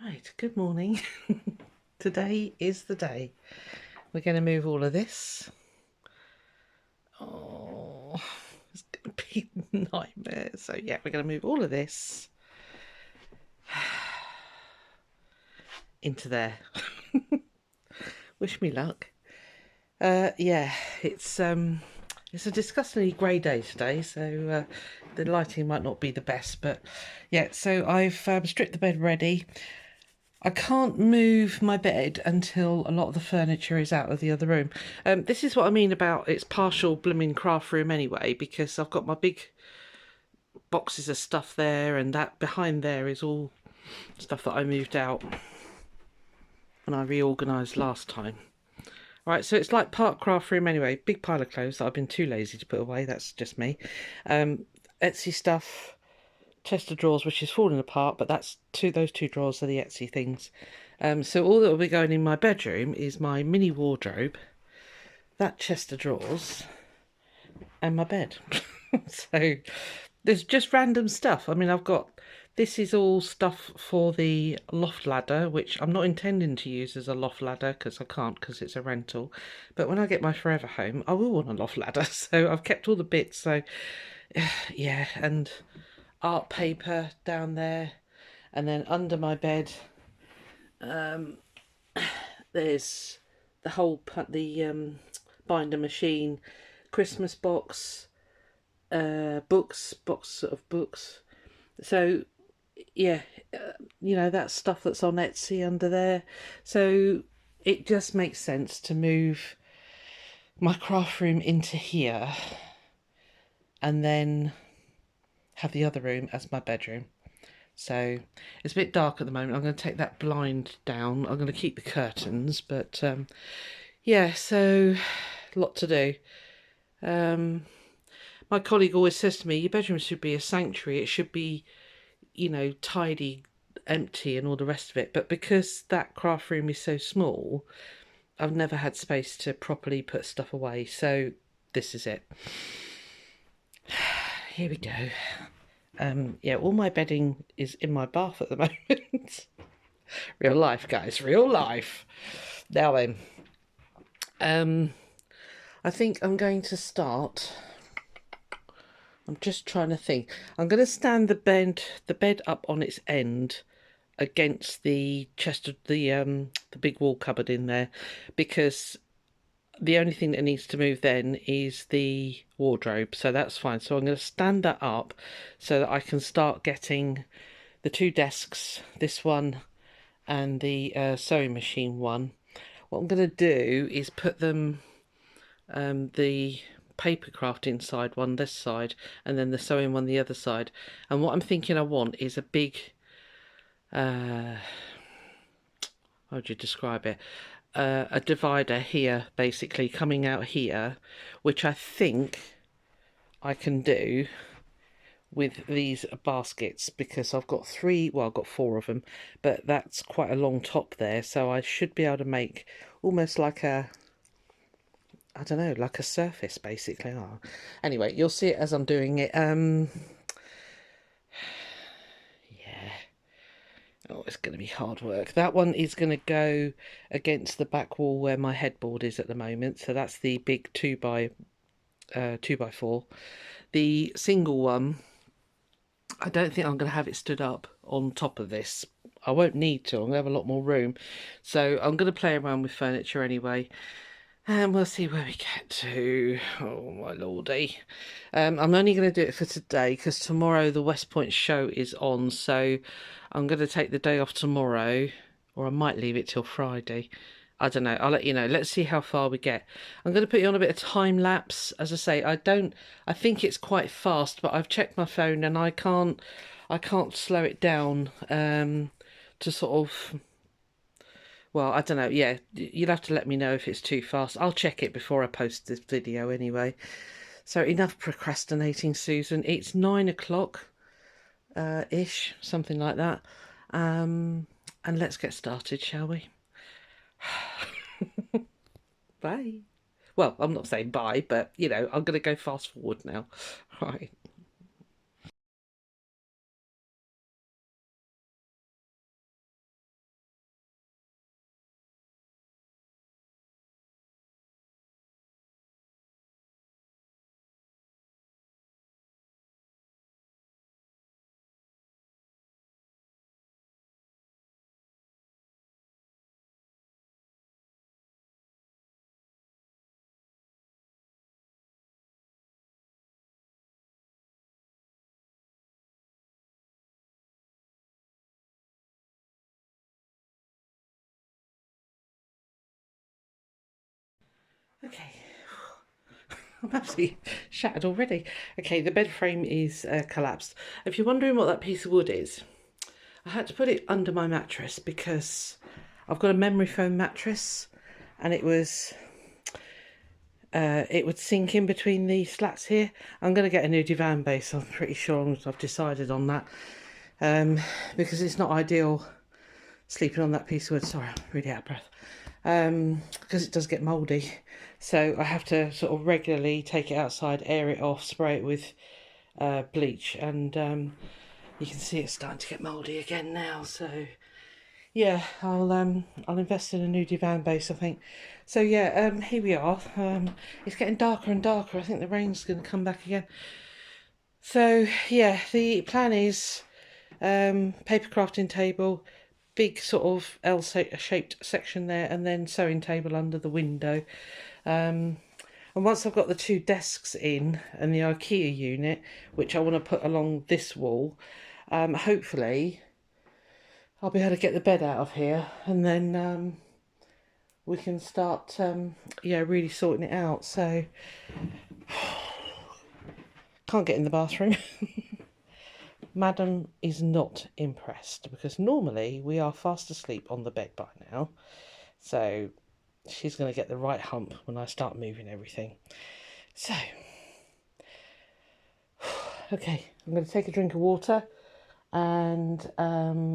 Right, good morning. Today is the day. We're going to move all of this. Oh, it's going to be a nightmare. So yeah, we're going to move all of this into there. Wish me luck. Yeah, it's a disgustingly grey day today, so the lighting might not be the best, but yeah. So I've stripped the bed ready. I can't move my bed until a lot of the furniture is out of the other room. This is what I mean about it's partial blooming craft room anyway, because I've got my big boxes of stuff there, and that behind there is all stuff that I moved out when I reorganised last time. Right, so it's like part craft room anyway. Big pile of clothes that I've been too lazy to put away. That's just me. Etsy stuff, chest of drawers which is falling apart, but those two drawers are the Etsy things. So all that will be going in my bedroom is my mini wardrobe, that chest of drawers, and my bed. So there's just random stuff. I mean, this is all stuff for the loft ladder, which I'm not intending to use as a loft ladder because I can't, because it's a rental. But when I get my forever home, I will want a loft ladder. So I've kept all the bits. So yeah, and art paper down there, and then under my bed there's the binder machine, Christmas box, box of books. So yeah, that stuff that's on Etsy under there. So it just makes sense to move my craft room into here and then have the other room as my bedroom. So it's a bit dark at the moment. I'm going to take that blind down. I'm going to keep the curtains, but yeah, so a lot to do. My colleague always says to me, your bedroom should be a sanctuary. It should be, tidy, empty and all the rest of it. But because that craft room is so small, I've never had space to properly put stuff away. So this is it. Here we go. Yeah, all my bedding is in my bath at the moment. Real life, guys, real life. Now then, I think I'm going to start. I'm just trying to think. I'm going to stand the bed up on its end against the chest of the big wall cupboard in there, because the only thing that needs to move then is the wardrobe, so that's fine. So I'm going to stand that up so that I can start getting the two desks, this one and the sewing machine one. What I'm going to do is put them the paper craft inside one this side and then the sewing one the other side. And what I'm thinking I want is a big how would you describe it, a divider here, basically coming out here, which I think I can do with these baskets, because I've got I've got four of them, but that's quite a long top there, so I should be able to make almost like a, I don't know, like a surface basically. Oh. Anyway, you'll see it as I'm doing it. Yeah. Oh, it's going to be hard work. That one is going to go against the back wall where my headboard is at the moment. So that's the big 2x4. The single one, I don't think I'm going to have it stood up on top of this. I won't need to. I'm going to have a lot more room. So I'm going to play around with furniture anyway. And we'll see where we get to. Oh, my lordy. I'm only going to do it for today because tomorrow the West Point show is on. So I'm going to take the day off tomorrow, or I might leave it till Friday. I don't know. I'll let you know. Let's see how far we get. I'm going to put you on a bit of time lapse. As I say, I think it's quite fast, but I've checked my phone and I can't slow it down to sort of, well, I don't know. Yeah, you'll have to let me know if it's too fast. I'll check it before I post this video anyway. So enough procrastinating, Susan. It's 9 o'clock ish, something like that. And let's get started, shall we? Bye. Well, I'm not saying bye, but, I'm going to go fast forward now. Right. Okay. I'm absolutely shattered already. Okay, the bed frame is collapsed. If you're wondering what that piece of wood is, I had to put it under my mattress because I've got a memory foam mattress, and it would sink in between the slats here. I'm going to get a new divan base. I'm pretty sure I've decided on that, because it's not ideal sleeping on that piece of wood. Sorry, I'm really out of breath. Because it does get mouldy, so I have to sort of regularly take it outside, air it off, spray it with bleach, and you can see it's starting to get mouldy again now. So yeah, I'll invest in a new divan base, I think. So yeah, here we are. It's getting darker and darker. I think the rain's going to come back again. So yeah, the plan is paper crafting table, big sort of L-shaped section there, and then sewing table under the window. And once I've got the 2 desks in and the IKEA unit, which I want to put along this wall, hopefully I'll be able to get the bed out of here, and then we can start yeah, really sorting it out. So can't get in the bathroom. Madam is not impressed, because normally we are fast asleep on the bed by now. So she's going to get the right hump when I start moving everything. So, okay, I'm going to take a drink of water, and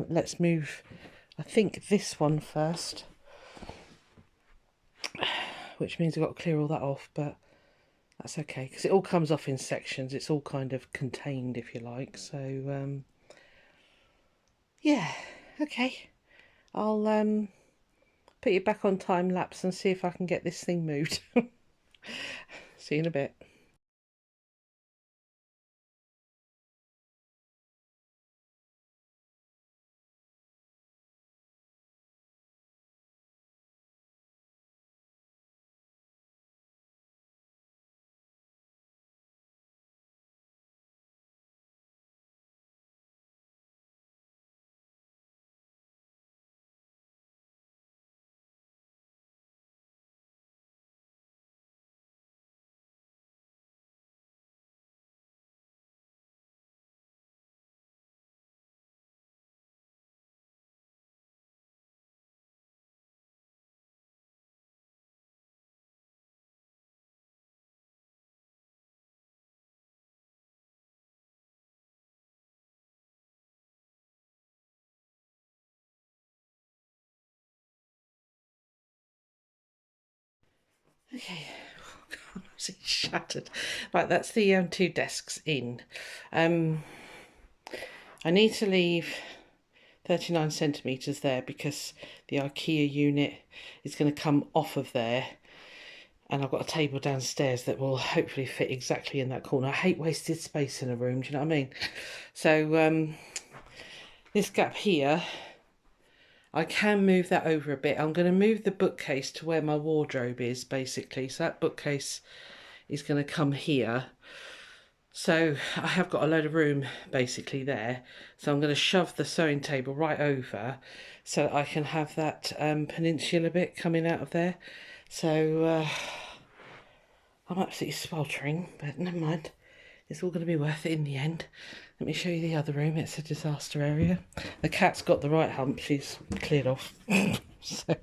let's move, I think, this one first, which means I've got to clear all that off, but that's okay, because it all comes off in sections. It's all kind of contained, if you like. So, yeah, okay. I'll put you back on time lapse and see if I can get this thing moved. See you in a bit. Okay, I'm absolutely shattered. Right, that's the 2 desks in. I need to leave 39 centimetres there because the IKEA unit is going to come off of there, and I've got a table downstairs that will hopefully fit exactly in that corner. I hate wasted space in a room, do you know what I mean? So this gap here, I can move that over a bit. I'm going to move the bookcase to where my wardrobe is, basically. So that bookcase is going to come here. So I have got a load of room basically there. So I'm going to shove the sewing table right over so I can have that peninsula bit coming out of there. So I'm absolutely sweltering, but never mind. It's all going to be worth it in the end. Let me show you the other room. It's a disaster area. The cat's got the right hump. She's cleared off. So,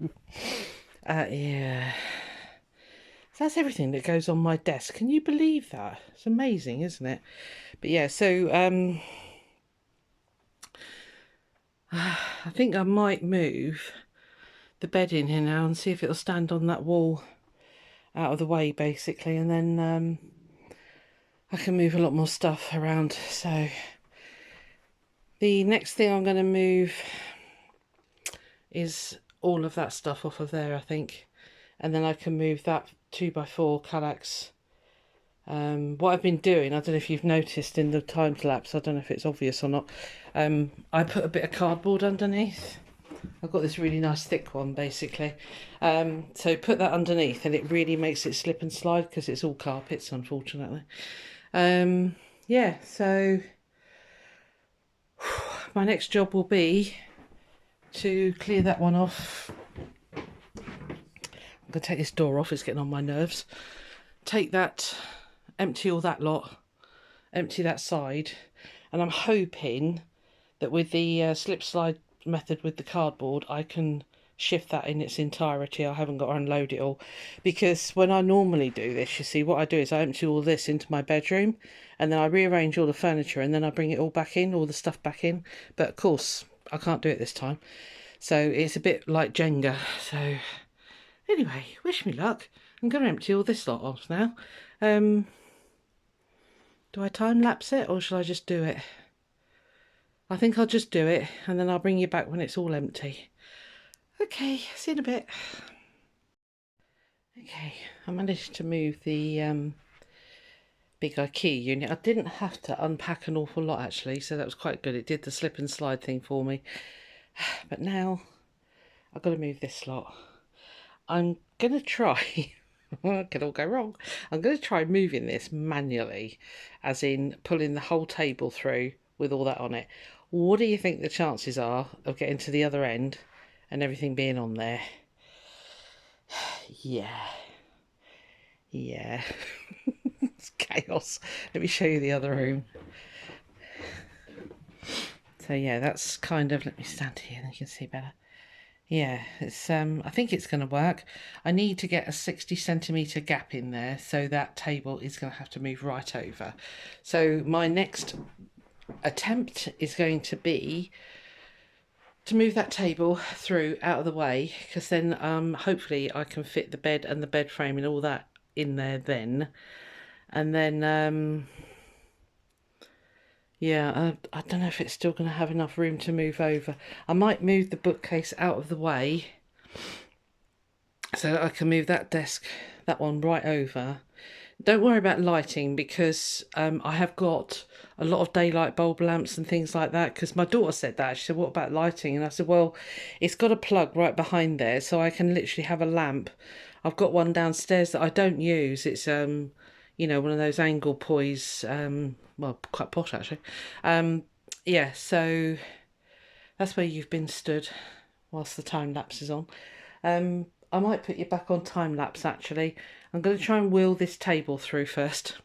yeah. So that's everything that goes on my desk. Can you believe that? It's amazing, isn't it? But yeah, so I think I might move the bed in here now and see if it'll stand on that wall out of the way, basically, and then I can move a lot more stuff around. So the next thing I'm going to move is all of that stuff off of there, I think, and then I can move that 2x4 Kallax. What I've been doing, I don't know if you've noticed in the time lapse, I don't know if it's obvious or not, I put a bit of cardboard underneath. I've got this really nice thick one, basically. So put that underneath and it really makes it slip and slide because it's all carpets, unfortunately. Yeah, so my next job will be to clear that one off. I'm going to take this door off, it's getting on my nerves. Take that, empty all that lot, empty that side, and I'm hoping that with the slip slide method with the cardboard I can shift that in its entirety. I haven't got to unload it all, because when I normally do this, you see, what I do is I empty all this into my bedroom and then I rearrange all the furniture and then I bring it all back in, all the stuff back in. But of course I can't do it this time, so it's a bit like Jenga. So anyway, wish me luck. I'm going to empty all this lot off now. Do I time lapse it or shall I just do it? I think I'll just do it and then I'll bring you back when it's all empty. Okay, see you in a bit. Okay, I managed to move the big IKEA unit. I didn't have to unpack an awful lot actually, so that was quite good. It did the slip and slide thing for me. But now I've got to move this lot. I'm going to try, it could all go wrong. I'm going to try moving this manually, as in pulling the whole table through with all that on it. What do you think the chances are of getting to the other end and everything being on there? Yeah. It's chaos. Let me show you the other room. So yeah, that's kind of, let me stand here and you can see better. Yeah, it's I think it's going to work. I need to get a 60cm gap in there, so that table is going to have to move right over. So my next attempt is going to be to move that table through out of the way, because then hopefully I can fit the bed and the bed frame and all that in there then. And then yeah, I don't know if it's still going to have enough room to move over. I might move the bookcase out of the way so that I can move that desk, that one, right over. Don't worry about lighting, because I have got a lot of daylight bulb lamps and things like that, because my daughter said that. She said, what about lighting? And I said, well, it's got a plug right behind there, so I can literally have a lamp. I've got one downstairs that I don't use. It's you know, one of those angle poise, well, quite posh actually. Yeah, so that's where you've been stood whilst the time lapse is on. I might put you back on time lapse actually. I'm going to try and wheel this table through first.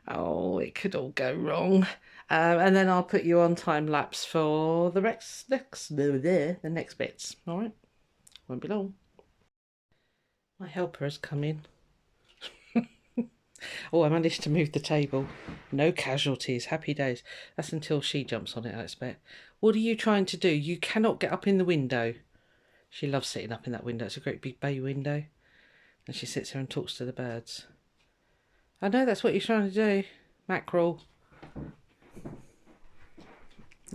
Oh, it could all go wrong. And then I'll put you on time lapse for the next bits. All right, won't be long. My helper has come in. Oh, I managed to move the table. No casualties. Happy days. That's until she jumps on it, I expect. What are you trying to do? You cannot get up in the window. She loves sitting up in that window. It's a great big bay window. And she sits there and talks to the birds. I know that's what you're trying to do. Mackerel.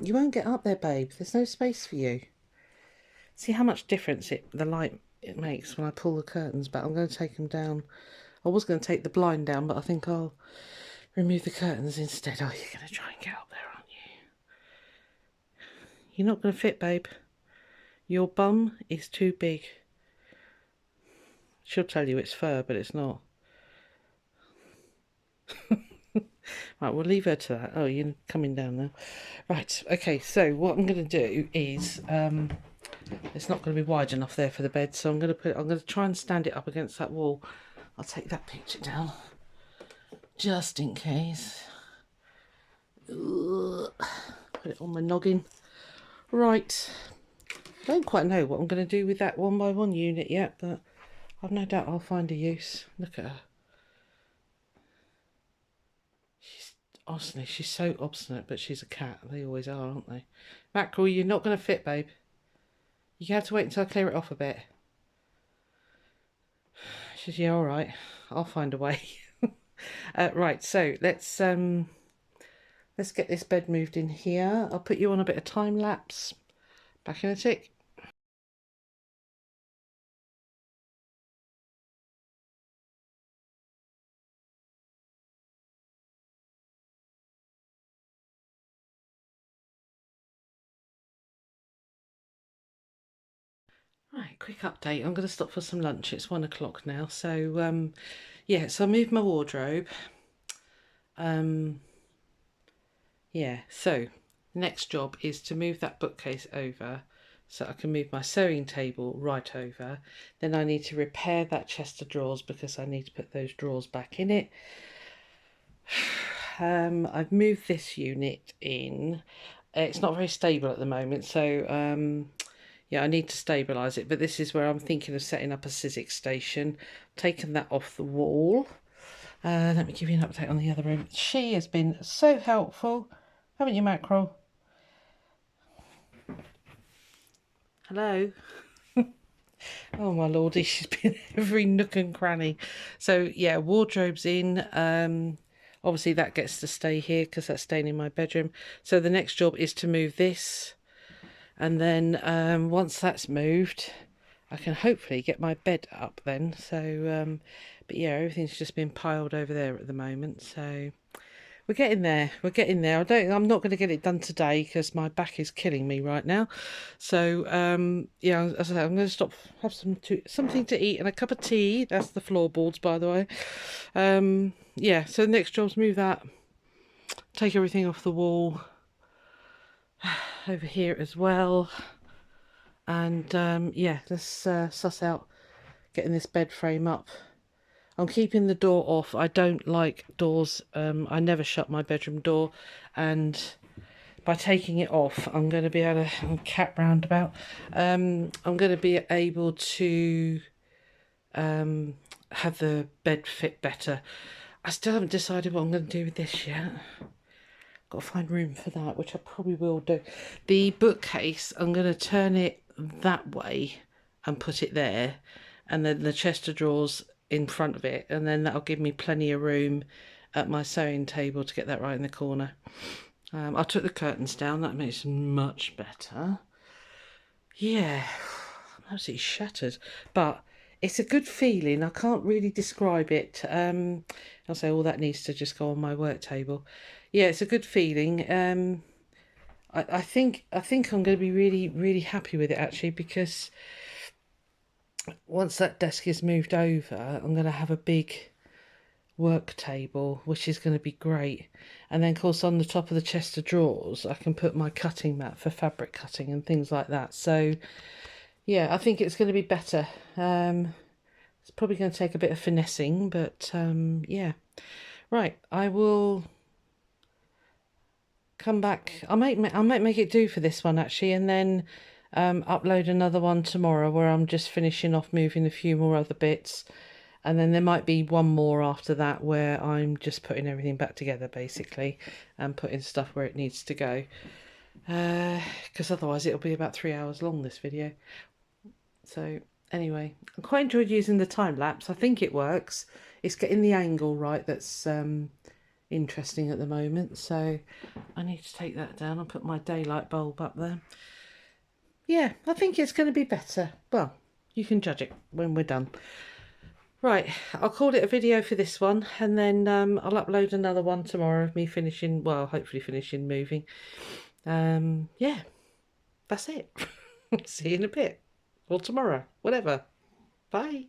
You won't get up there, babe. There's no space for you. See how much difference the light makes when I pull the curtains back. I'm going to take them down. I was going to take the blind down, but I think I'll remove the curtains instead. Oh, you're going to try and get up there, aren't you? You're not going to fit, babe. Your bum is too big. She'll tell you it's fur, but it's not. Right, we'll leave her to that. Oh, you're coming down now. Right, okay, so what I'm going to do is, it's not going to be wide enough there for the bed, so I'm going to try and stand it up against that wall. I'll take that picture down, just in case. Ugh. Put it on my noggin. Right, I don't quite know what I'm going to do with that 1x1 unit yet, but I've no doubt I'll find a use. Look at her. Honestly, she's so obstinate, but she's a cat. They always are, aren't they? Mackerel, you're not going to fit, babe. You have to wait until I clear it off a bit. She says, yeah, all right. I'll find a way. Right, so let's get this bed moved in here. I'll put you on a bit of time lapse. Back in a tick. Right, quick update. I'm going to stop for some lunch. It's 1 o'clock now. So, yeah, so I moved my wardrobe. Yeah, so next job is to move that bookcase over so I can move my sewing table right over. Then I need to repair that chest of drawers because I need to put those drawers back in it. I've moved this unit in. It's not very stable at the moment, so yeah, I need to stabilise it. But this is where I'm thinking of setting up a Sizzix station. Taken that off the wall. Let me give you an update on the other room. She has been so helpful, haven't you, Mackerel? Hello. Oh my lordy, she's been every nook and cranny. So yeah, wardrobe's in. Obviously that gets to stay here because that's staying in my bedroom. So the next job is to move this, and then once that's moved, I can hopefully get my bed up then. So but yeah, everything's just been piled over there at the moment. So we're getting there. We're getting there. I'm not going to get it done today because my back is killing me right now. So yeah, as I say, I'm going to stop, have something to eat and a cup of tea. That's the floorboards, by the way. Yeah. So the next job's move that, take everything off the wall over here as well, and yeah, let's suss out getting this bed frame up. I'm keeping the door off. I don't like doors. I never shut my bedroom door, and by taking it off, I'm going to be able to cat roundabout. I'm going to be able to have the bed fit better. I still haven't decided what I'm going to do with this yet. Got to find room for that, which I probably will do. The bookcase, I'm going to turn it that way and put it there, and then the chest of drawers in front of it, and then that'll give me plenty of room at my sewing table to get that right in the corner. I took the curtains down, that makes it much better. Yeah, I'm absolutely shattered, but it's a good feeling. I can't really describe it. I'll say all that needs to just go on my work table. Yeah, it's a good feeling. I think I'm going to be really happy with it actually, because once that desk is moved over, I'm going to have a big work table, which is going to be great. And then of course on the top of the chest of drawers I can put my cutting mat for fabric cutting and things like that. So yeah, I think it's going to be better. It's probably going to take a bit of finessing, but yeah. Right, I will come back. I might make it do for this one actually, and then upload another one tomorrow where I'm just finishing off moving a few more other bits, and then there might be one more after that where I'm just putting everything back together basically and putting stuff where it needs to go, because otherwise it'll be about 3 hours long, this video. So anyway, I quite enjoyed using the time-lapse. I think it works. It's getting the angle right that's interesting at the moment. So I need to take that down. I'll put my daylight bulb up there. Yeah, I think it's going to be better. Well, you can judge it when we're done. Right, I'll call it a video for this one, and then I'll upload another one tomorrow of me finishing, well, hopefully finishing moving. Yeah, that's it. See you in a bit. Or tomorrow, whatever. Bye.